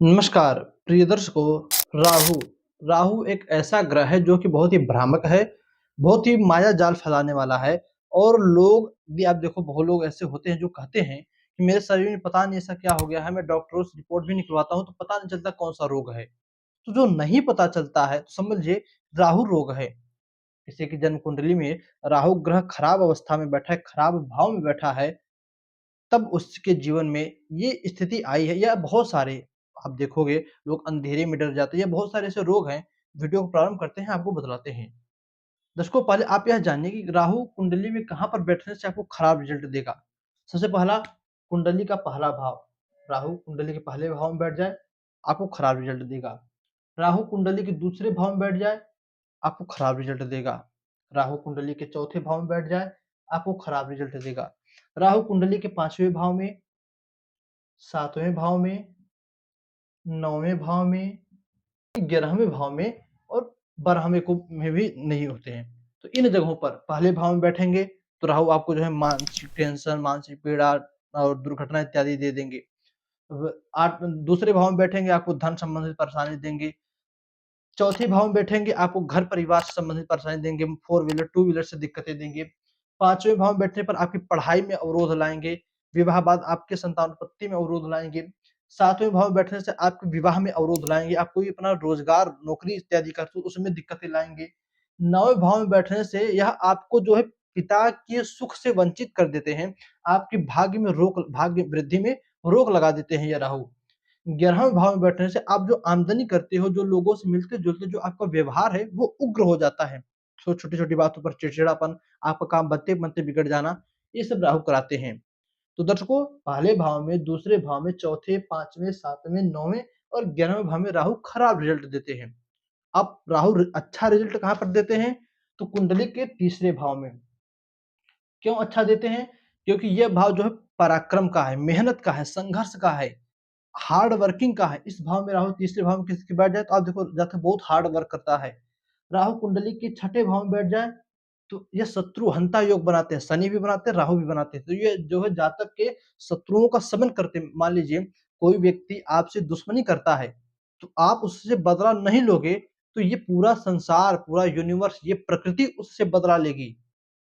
नमस्कार प्रिय दर्शकों। राहु राहु एक ऐसा ग्रह है जो कि बहुत ही भ्रामक है, बहुत ही माया जाल फैलाने वाला है। और लोग भी आप देखो, बहुत लोग ऐसे होते हैं जो कहते हैं कि मेरे शरीर में पता नहीं ऐसा क्या हो गया है, मैं डॉक्टरों से रिपोर्ट भी निकलवाता हूँ तो पता नहीं चलता कौन सा रोग है। तो जो नहीं पता चलता है तो समझिए राहु रोग है। किसी की जन्म कुंडली में राहु ग्रह खराब अवस्था में बैठा है, खराब भाव में बैठा है, तब उसके जीवन में ये स्थिति आई है। या बहुत सारे आप देखोगे लोग अंधेरे में डर जाते हैं, या बहुत सारे ऐसे रोग हैं। वीडियो को प्रारंभ करते हैं, आपको बतलाते हैं। दर्शकों, पहले आप यह जानिए कि राहु कुंडली में कहाँ पर बैठने से आपको खराब रिजल्ट देगा। सबसे पहला, कुंडली का पहला भाव। राहु कुंडली के पहले भाव में बैठ जाए, आपको खराब रिजल्ट देगा। राहु कुंडली के दूसरे भाव में बैठ जाए, आपको खराब रिजल्ट देगा। राहु कुंडली के चौथे भाव में बैठ जाए, आपको खराब रिजल्ट देगा। राहु कुंडली के पांचवें भाव में, सातवें भाव में, नौवें भाव में, 11वें भाव में और 12वें को में भी नहीं होते हैं। तो इन जगहों पर पहले भाव में बैठेंगे तो राहु आपको जो है मानसिक टेंशन, मानसिक पीड़ा और दुर्घटना इत्यादि दे देंगे। आठ दूसरे भाव में बैठेंगे, आपको धन संबंधित परेशानी देंगे। चौथे भाव में बैठेंगे, आपको घर परिवार से संबंधित परेशानी देंगे, फोर व्हीलर टू व्हीलर से दिक्कतें देंगे। पांचवें भाव में बैठने पर आपकी पढ़ाई में अवरोध लाएंगे, विवाह बाद आपके संतानोत्पत्ति में अवरोध लाएंगे। सातवें भाव में बैठने से आपके विवाह में अवरोध लाएंगे, आप कोई अपना रोजगार नौकरी इत्यादि करते हो उसमें दिक्कतें लाएंगे। नौवें भाव में बैठने से यह आपको जो है पिता के सुख से वंचित कर देते हैं, आपकी भाग्य वृद्धि में रोक लगा देते हैं ये राहु। 11वें भाव में बैठने से आप जो आमदनी करते हो, जो लोगों से मिलते-जुलते जो आपका व्यवहार है, वो उग्र हो जाता है। सो छोटी-छोटी बातों पर चिड़चिड़ापन, आपका काम बनते-बनते बिगड़ जाना, ये सब राहु कराते हैं। तो दर्शकों, पहले भाव में, दूसरे भाव में, चौथे, 5वें, 7वें, 9वें और 11वें भाव में राहु खराब रिजल्ट देते हैं। अब राहु अच्छा रिजल्ट कहाँ पर देते हैं? तो कुंडली के तीसरे भाव में। क्यों अच्छा देते हैं? क्योंकि यह भाव जो है पराक्रम का है, मेहनत का है, संघर्ष का है, हार्ड वर्किंग का है। इस भाव में राहु तीसरे भाव में किसी के बैठ जाए तो आप देखो जातक बहुत हार्ड वर्क करता है। राहु कुंडली के छठे भाव में बैठ जाए तो ये शत्रु हंता योग बनाते हैं, शनि भी बनाते हैं, राहु भी बनाते हैं। तो ये जो है जातक के शत्रुओं का समन करते हैं। मान लीजिए कोई व्यक्ति आपसे दुश्मनी करता है, तो आप उससे बदला नहीं लोगे तो ये पूरा संसार, पूरा यूनिवर्स, ये प्रकृति उससे बदला लेगी।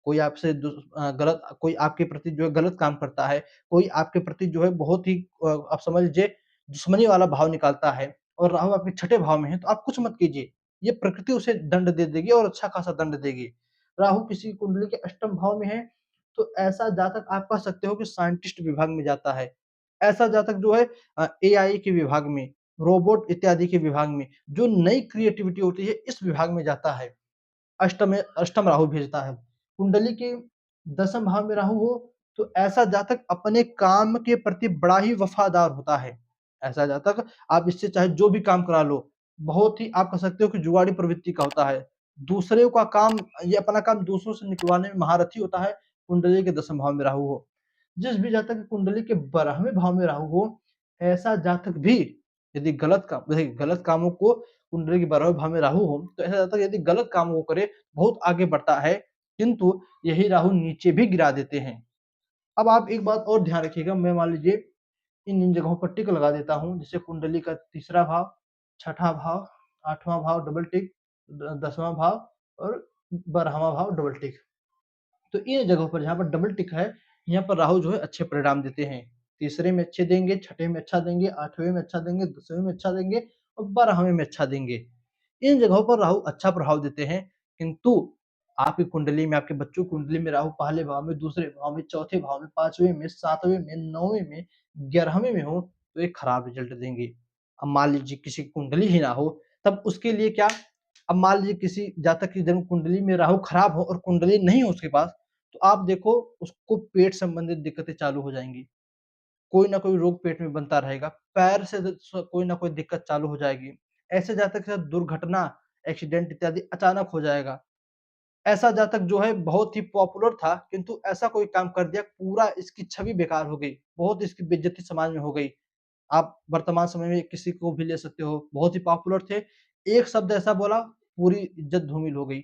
कोई आपसे गलत, कोई आपके प्रति जो है गलत काम करता है, कोई आपके प्रति जो है बहुत ही आप समझ लीजिए दुश्मनी वाला भाव निकालता है और राहु आपके छठे भाव में है, तो आप कुछ मत कीजिए। ये प्रकृति उसे दंड दे देगी और अच्छा खासा दंड देगी। राहु किसी कुंडली के अष्टम भाव में है, तो ऐसा जातक आप कह सकते हो कि साइंटिस्ट विभाग में जाता है। ऐसा जातक जो है एआई के विभाग में, रोबोट इत्यादि के विभाग में, जो नई क्रिएटिविटी होती है इस विभाग में जाता है। अष्टम राहु भेजता है। कुंडली के दसम भाव में राहु हो तो ऐसा जातक अपने काम के प्रति बड़ा ही वफादार होता है। ऐसा जातक आप इससे चाहे जो भी काम करा लो, बहुत ही आप कह सकते हो कि जुगाड़ी प्रवृत्ति का होता है। दूसरे का काम, ये अपना काम दूसरों से निकलवाने में महारथी होता है, कुंडली के दसम भाव में राहु हो। जिस भी जातक की कुंडली के 12वें भाव में राहु हो, ऐसा जातक भी यदि गलत कामों को, कुंडली के 12वें भाव में राहु हो, तो ऐसा जातक यदि गलत कामों को करे, बहुत आगे बढ़ता है, किंतु यही राहु नीचे भी गिरा देते हैं। अब आप एक बात और ध्यान रखिएगा, मैं मान लीजिए इन जगहों पर टिक लगा देता हूँ, जैसे कुंडली का तीसरा भाव, छठा भाव, आठवां भाव डबल टिक, 10वां भाव और 12वां भाव डबल टिक। तो इन जगहों पर जहाँ पर डबल टिक है, यहाँ पर राहु जो है अच्छे परिणाम देते हैं। तीसरे में अच्छे देंगे, छठे में अच्छा देंगे, 8वें में अच्छा देंगे, 10वें में अच्छा देंगे और 12वें में अच्छा देंगे। इन जगहों पर राहु अच्छा प्रभाव देते हैं, किंतु आपकी कुंडली में, आपके बच्चों की कुंडली में राहु पहले भाव में, दूसरे भाव में, चौथे भाव में, 5वें में, 7वें में, 9वें में, 11वें में हो तो एक खराब रिजल्ट देंगे। अब मान लीजिए किसी की कुंडली ही ना हो, तब उसके लिए क्या? अब मान लीजिए किसी जातक की जन्म कुंडली में राहु खराब हो और कुंडली नहीं हो उसके पास, तो आप देखो उसको पेट संबंधित दिक्कतें चालू हो जाएँगी। कोई ना कोई रोग पेट में बनता रहेगा, पैर से कोई ना कोई दिक्कत चालू हो जाएगी। ऐसे जातक के साथ दुर्घटना, एक्सीडेंट इत्यादि अचानक हो जाएगा। ऐसा जातक जो है बहुत ही पॉपुलर था, किंतु ऐसा कोई काम कर दिया, पूरा इसकी छवि बेकार हो गई, बहुत इसकी बेइज्जती समाज में हो गई। आप वर्तमान समय में किसी को भी ले सकते हो, बहुत ही पॉपुलर थे, एक शब्द ऐसा बोला, पूरी इज्जत धूमिल हो गई।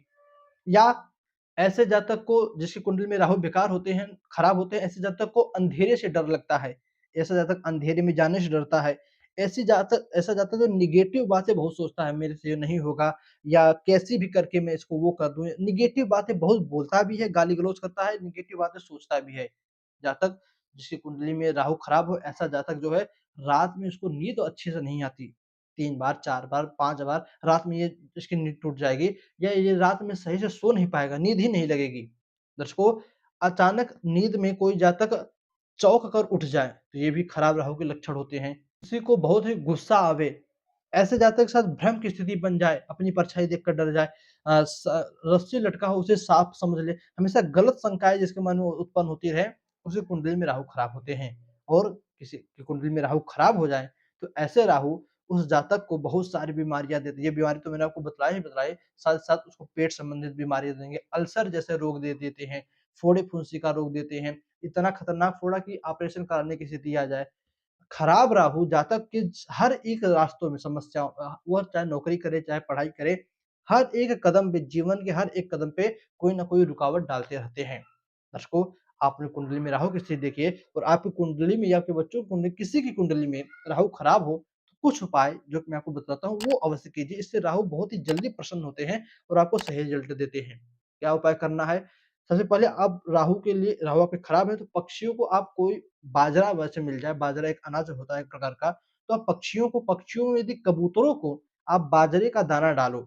या ऐसे जातक को जिसकी कुंडली में राहु बेकार होते हैं, खराब होते हैं, ऐसे जातक को अंधेरे से डर लगता है। ऐसा जातक अंधेरे में जाने से डरता है। ऐसा जातक जो नेगेटिव बातें बहुत सोचता है, मेरे से ये नहीं होगा या कैसे भी करके मैं इसको वो कर दूँ। नेगेटिव बातें बहुत बोलता भी है, गाली-गलौच करता है, नेगेटिव बातें सोचता भी है। जातक जिसकी कुंडली में राहु खराब हो, ऐसा जातक जो है रात में उसको नींद अच्छे से नहीं आती। 3 बार, 4 बार, 5 बार रात में ये इसकी नींद टूट जाएगी या ये रात में सही से सो नहीं पाएगा, नींद ही नहीं लगेगी। दर्शकों, अचानक नींद में कोई जातक चौंक कर उठ जाए, तो ये भी खराब राहु के लक्षण होते हैं। किसी को बहुत ही गुस्सा आवे, ऐसे जातक के साथ भ्रम की स्थिति बन जाए, अपनी परछाई देखकर डर जाए, रस्सी लटका हो उसे साँप समझ ले, हमेशा गलत शंकाएँ जिसके मन में उत्पन्न होती रहे, उसकी कुंडली में राहु खराब होते हैं। और किसी की कुंडली में राहु खराब हो जाए, तो ऐसे राहु उस जातक को बहुत सारी बीमारियाँ देते हैं। ये बीमारी तो मैंने आपको बताई ही बताई, साथ-साथ उसको पेट संबंधित बीमारियाँ देंगे, अल्सर जैसे रोग दे देते हैं, फोड़े-फुंसी का रोग देते हैं, इतना खतरनाक फोड़ा कि ऑपरेशन कराने की स्थिति आ जाए। खराब राहु जातक के हर एक रास्तों में समस्याओं वह चाहे नौकरी करे, चाहे पढ़ाई करे, हर एक कदम पे जीवन के हर एक कदम पे कोई न कोई रुकावट डालते रहते हैं। दर्शकों, आपने कुंडली में राहु की स्थिति देखी है और आपकी कुंडली में या आपके बच्चों की कुंडली किसी की कुंडली में राहु खराब हो, तो कुछ उपाय जो कि मैं आपको बताता हूँ, वो अवश्य कीजिए। इससे राहु बहुत ही जल्दी प्रसन्न होते हैं और आपको सही रिजल्ट देते हैं। क्या उपाय करना है? सबसे पहले आप राहु के लिए राहु आपके खराब है तो पक्षियों को आप कोई बाजरा वैसे मिल जाए, बाजरा एक अनाज होता है एक प्रकार का, तो आप पक्षियों में यदि कबूतरों को आप बाजरे का दाना डालो,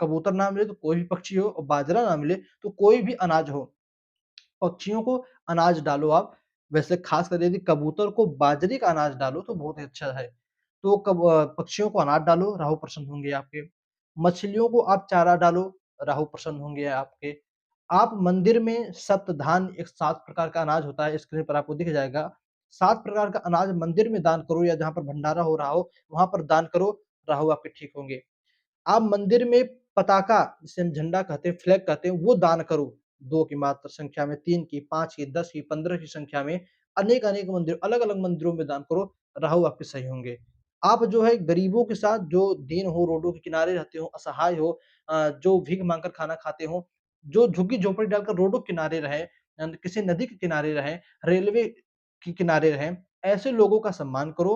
कबूतर ना मिले तो कोई भी पक्षी हो और बाजरा ना मिले तो कोई भी अनाज हो, पक्षियों को अनाज डालो आप। वैसे खासकर यदि कबूतर को बाजरे का अनाज डालो तो बहुत ही अच्छा है। तो पक्षियों को अनाज डालो, राहु प्रसन्न होंगे आपके। मछलियों को आप चारा डालो, राहु प्रसन्न होंगे आपके। आप मंदिर में सप्तधान्य एक 7 प्रकार का अनाज होता है, स्क्रीन पर आपको दिख जाएगा। 7 प्रकार का अनाज मंदिर में दान करो या जहाँ पर भंडारा हो रहा हो, वहाँ पर दान करो, राहु आपके ठीक होंगे। आप मंदिर में पताका जिसे हम झंडा कहते हैं, फ्लैग कहते हैं, वो दान करो। 2 की मात्र संख्या में, 3 की, 5 की, 10 की, 15 की संख्या में अनेक-अनेक मंदिर अलग-अलग मंदिरों में दान करो, राहु आपके सही होंगे। आप जो है गरीबों के साथ जो दीन हो, रोडों के किनारे रहते हो, असहाय हो, जो भीख माँग कर खाना खाते हो, जो झुग्गी-झोपड़ी डालकर रोडों के किनारे रहें, किसी नदी के किनारे रहें, रेलवे के किनारे रहें, ऐसे लोगों का सम्मान करो।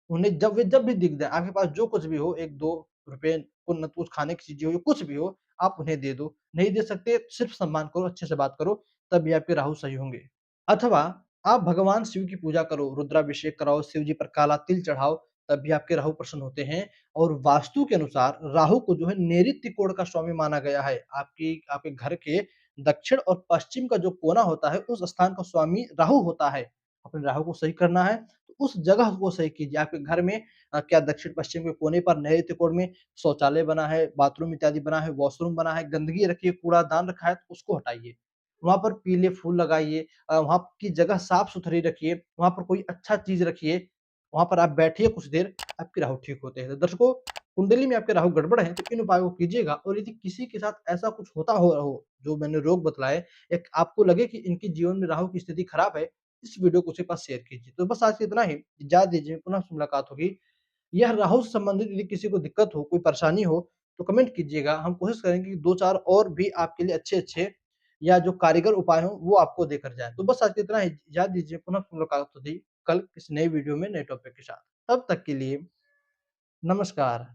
उन्हें जब भी दिख जाए, आपके पास जो कुछ भी हो, 1-2 रुपए को कुछ खाने की चीज़ें हो या कुछ भी हो, आप उन्हें दे दो। नहीं दे सकते, सिर्फ़ सम्मान करो, अच्छे से बात करो, तब भी आपके राहु सही होंगे। अथवा आप भगवान शिव की पूजा करो, रुद्राभिषेक कराओ, शिव जी पर काला तिल चढ़ाओ, तब भी आपके राहु प्रसन्न होते हैं। और वास्तु के अनुसार राहु को जो है नैऋत्य कोण का स्वामी माना गया है। आपके घर के दक्षिण और पश्चिम का जो कोना होता है, उस स्थान का स्वामी राहु होता है। अपने राहु को सही करना है, तो उस जगह को सही कीजिए। आपके घर में क्या दक्षिण-पश्चिम के कोने पर नैऋत्य कोण में शौचालय बना है, बाथरूम इत्यादि बना है, वॉशरूम बना है, गंदगी रखी है, कूड़ादान रखा है, तो उसको हटाइए। वहाँ पर पीले फूल लगाइए, वहाँ की जगह साफ-सुथरी रखिए, वहाँ पर कोई अच्छा चीज़ रखिए, वहाँ पर आप बैठिए कुछ देर, आपके राहु ठीक होते हैं। तो दर्शकों, कुंडली में आपके राहु गड़बड़ है, तो इन उपायों को कीजिएगा और यदि किसी के साथ ऐसा कुछ होता हो, जो मैंने रोग बतलाए, एक आपको लगे कि इनके जीवन में राहु की स्थिति खराब है, इस वीडियो को उसके पास शेयर कीजिए। तो बस आज इतना ही, इजाज़त दीजिए, पुनः से मुलाकात होगी। यह राहु से संबंधित यदि किसी को दिक्कत हो, कोई परेशानी हो, तो कमेंट कीजिएगा। हम कोशिश करेंगे कि 2-4 और भी आपके लिए अच्छे-अच्छे या जो कारीगर उपाय हों, वो आपको देकर जाएँ। तो बस आज इतना ही, इजाज़त दीजिए, पुनः मुलाकात होगी कल किसी नए वीडियो में नए टॉपिक के साथ। तब तक के लिए नमस्कार।